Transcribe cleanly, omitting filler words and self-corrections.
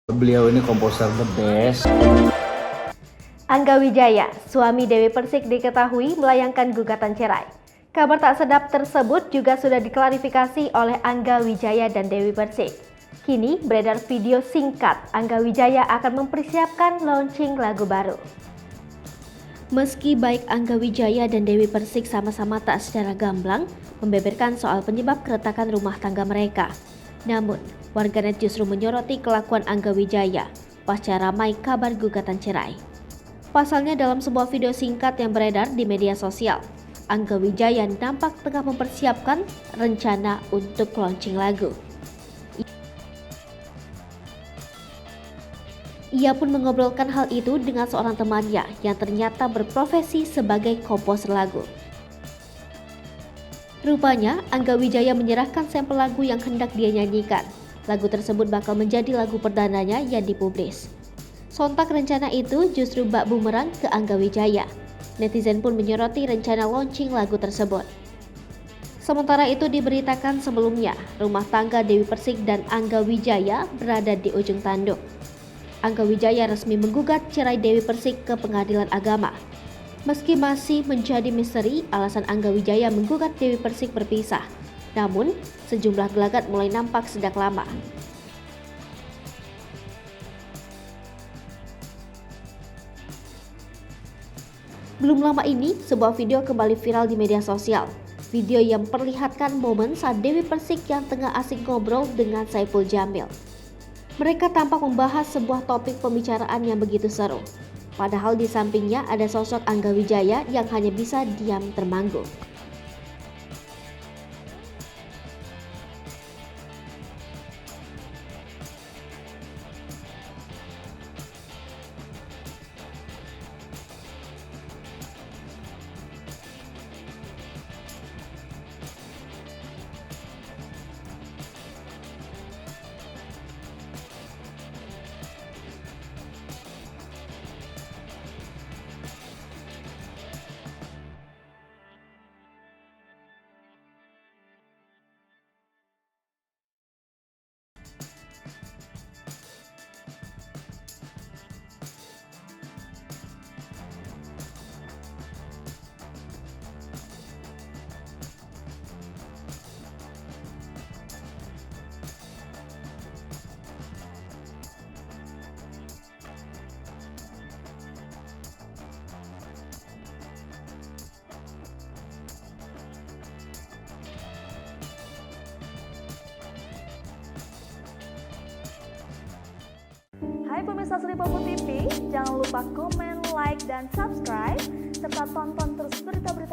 Beliau ini komposer the best. Angga Wijaya, suami Dewi Persik diketahui melayangkan gugatan cerai. Kabar tak sedap tersebut juga sudah diklarifikasi oleh Angga Wijaya dan Dewi Persik. Kini beredar video singkat Angga Wijaya akan mempersiapkan launching lagu baru. Meski baik Angga Wijaya dan Dewi Persik sama-sama tak secara gamblang membeberkan soal penyebab keretakan rumah tangga mereka. Namun, warganet justru menyoroti kelakuan Angga Wijaya pasca ramai kabar gugatan cerai. Pasalnya dalam sebuah video singkat yang beredar di media sosial, Angga Wijaya nampak tengah mempersiapkan rencana untuk launching lagu. Ia pun mengobrolkan hal itu dengan seorang temannya yang ternyata berprofesi sebagai komposer lagu. Rupanya, Angga Wijaya menyerahkan sampel lagu yang hendak dia nyanyikan. Lagu tersebut bakal menjadi lagu perdananya yang dipublis. Sontak rencana itu justru bak bumerang ke Angga Wijaya. Netizen pun menyoroti rencana launching lagu tersebut. Sementara itu diberitakan sebelumnya, rumah tangga Dewi Persik dan Angga Wijaya berada di ujung tanduk. Angga Wijaya resmi menggugat cerai Dewi Persik ke Pengadilan Agama. Meski masih menjadi misteri alasan Angga Wijaya menggugat Dewi Persik berpisah, namun sejumlah gelagat mulai nampak sejak lama. Belum lama ini, sebuah video kembali viral di media sosial. Video yang memperlihatkan momen saat Dewi Persik yang tengah asik ngobrol dengan Saipul Jamil. Mereka tampak membahas sebuah topik pembicaraan yang begitu seru. Padahal di sampingnya ada sosok Angga Wijaya yang hanya bisa diam termangu. Hai pemirsa Sri Popo TV, jangan lupa komen, like, dan subscribe, serta tonton terus berita-berita